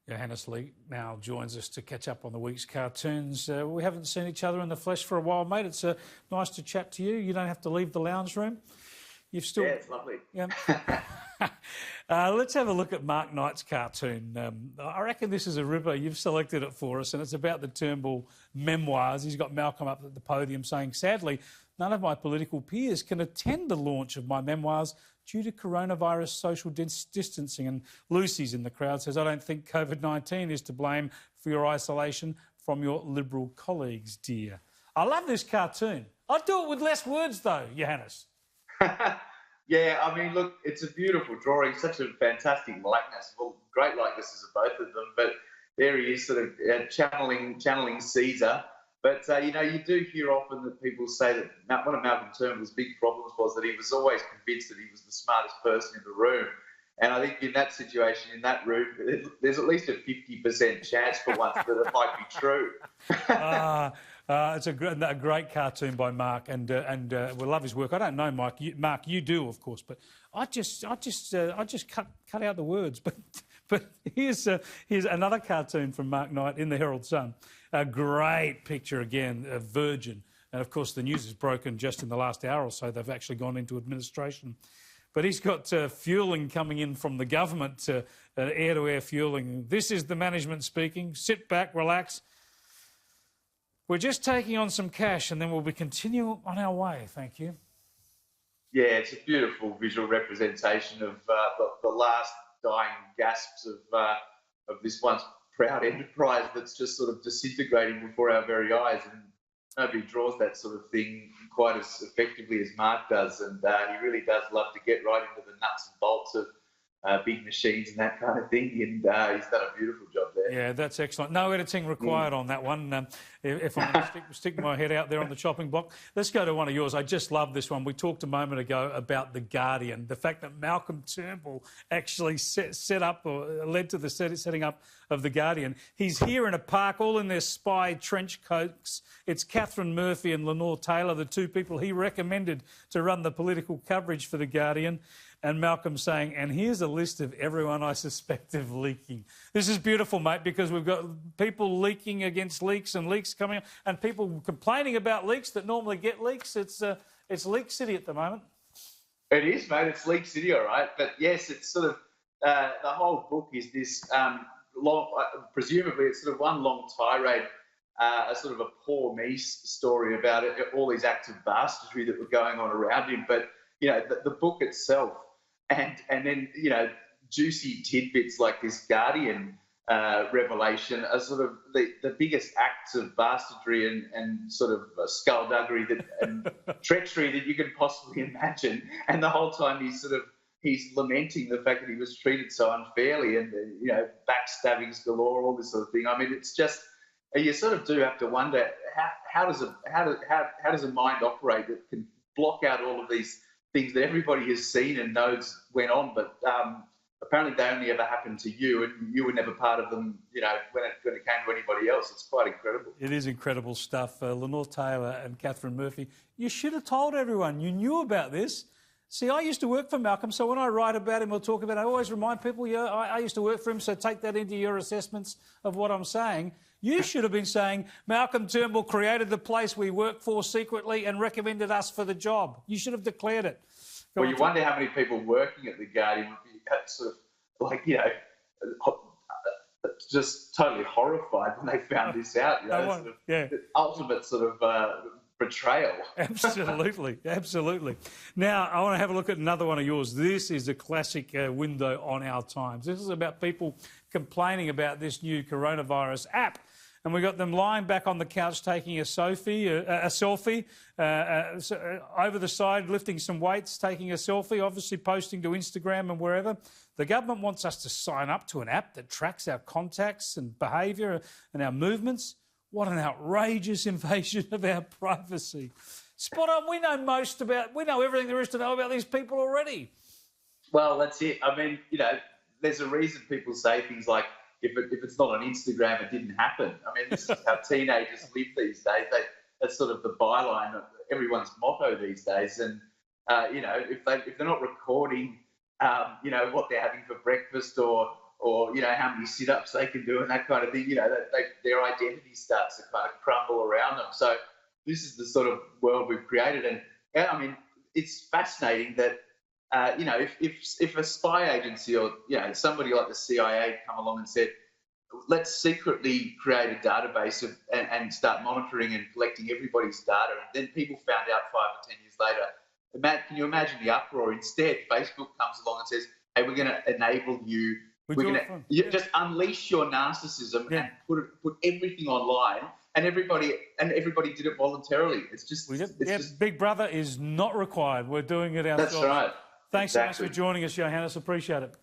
Johannes Lee now joins us to catch up on the week's cartoons. We haven't seen each other in the flesh for a while, mate. It's nice to chat to you. You don't have to leave the lounge room. You've still... Yeah, it's lovely. Yeah. Let's have a look at Mark Knight's cartoon. I reckon this is a ripper. You've selected it for us, and it's about the Turnbull memoirs. He's got Malcolm up at the podium saying, sadly, none of my political peers can attend the launch of my memoirs due to coronavirus social distancing. And Lucy's in the crowd says, I don't think COVID-19 is to blame for your isolation from your Liberal colleagues, dear. I love this cartoon. I'd do it with less words, though, Johannes. Yeah, I mean, look, it's a beautiful drawing, such a fantastic likeness. Well, great likenesses of both of them, but there he is sort of channeling Caesar. But, you know, you do hear often that people say that one of Malcolm Turnbull's big problems was that he was always convinced that he was the smartest person in the room. And I think in that situation, in that room, there's at least a 50% chance for once that it might be true. It's a great cartoon by Mark, and we love his work. I don't know, Mike. Mark, you do, of course, but I just cut out the words. But here's another cartoon from Mark Knight in the Herald Sun. A great picture again of Virgin, and of course the news is broken just in the last hour or so. They've actually gone into administration. But he's got fuelling coming in from the government, air-to-air fuelling. This is the management speaking. Sit back, relax. We're just taking on some cash and then we'll be continuing on our way. Thank you. Yeah, it's a beautiful visual representation of the last dying gasps of this once proud enterprise that's just sort of disintegrating before our very eyes. And nobody draws that sort of thing quite as effectively as Mark does. And he really does love to get right into the nuts and bolts of big machines and that kind of thing, and he's done a beautiful job there. Yeah, that's excellent. No editing required on that one. If I'm going to stick my head out there on the chopping block, let's go to one of yours. I just love this one. We talked a moment ago about The Guardian, the fact that Malcolm Turnbull actually set up or led to the setting up of The Guardian. He's here in a park, all in their spy trench coats. It's Catherine Murphy and Lenore Taylor, the two people he recommended to run the political coverage for The Guardian. And Malcolm saying, and here's a list of everyone I suspect of leaking. This is beautiful, mate, because we've got people leaking against leaks and leaks coming up and people complaining about leaks that normally get leaks. It's Leak City at the moment. It is, mate. It's Leak City, all right. But, yes, it's sort of the whole book is this presumably it's sort of one long tirade, a sort of a poor me story about it, all these acts of bastardry that were going on around him. But, you know, the book itself, and then, you know, juicy tidbits like this Guardian revelation are sort of the biggest acts of bastardry and sort of skullduggery and treachery that you can possibly imagine. And the whole time he's lamenting the fact that he was treated so unfairly and, you know, backstabbings galore, all this sort of thing. I mean, it's just, you sort of do have to wonder how does a mind operate that can block out all of these things that everybody has seen and knows went on, but apparently they only ever happened to you, and you were never part of them, you know, when it came to anybody else. It's quite incredible. It is incredible stuff. Lenore Taylor and Catherine Murphy, you should have told everyone. You knew about this. See, I used to work for Malcolm, so when I write about him or talk about it, I always remind people, yeah, I used to work for him, so take that into your assessments of what I'm saying. You should have been saying, Malcolm Turnbull created the place we work for secretly and recommended us for the job. You should have declared it. Well, you wonder how many people working at The Guardian would be sort of like, you know, just totally horrified when they found this out. You know, the ultimate sort of betrayal. Absolutely, absolutely. Now, I want to have a look at another one of yours. This is a classic window on our times. This is about people complaining about this new coronavirus app. And we got them lying back on the couch taking a selfie, over the side, lifting some weights, taking a selfie, obviously posting to Instagram and wherever. The government wants us to sign up to an app that tracks our contacts and behaviour and our movements. What an outrageous invasion of our privacy. Spot on. We know everything there is to know about these people already. Well, that's it. I mean, you know, there's a reason people say things like, if it's not on Instagram, it didn't happen. I mean, this is how teenagers live these days. That's sort of the byline of everyone's motto these days. And, you know, if they're not recording, you know, what they're having for breakfast or or how many sit-ups they can do and that kind of thing. Their identity starts to kind of crumble around them. So this is the sort of world we've created, and I mean, it's fascinating that if a spy agency or somebody like the CIA come along and said, let's secretly create a database and start monitoring and collecting everybody's data, and then people found out 5 or 10 years later, can you imagine the uproar? Instead, Facebook comes along and says, hey, we're going to enable you. We're going to just unleash your narcissism and put everything online, and everybody did it voluntarily. It's just, Big Brother is not required. We're doing it ourselves. That's right. Thanks so much for joining us, Johannes. Appreciate it.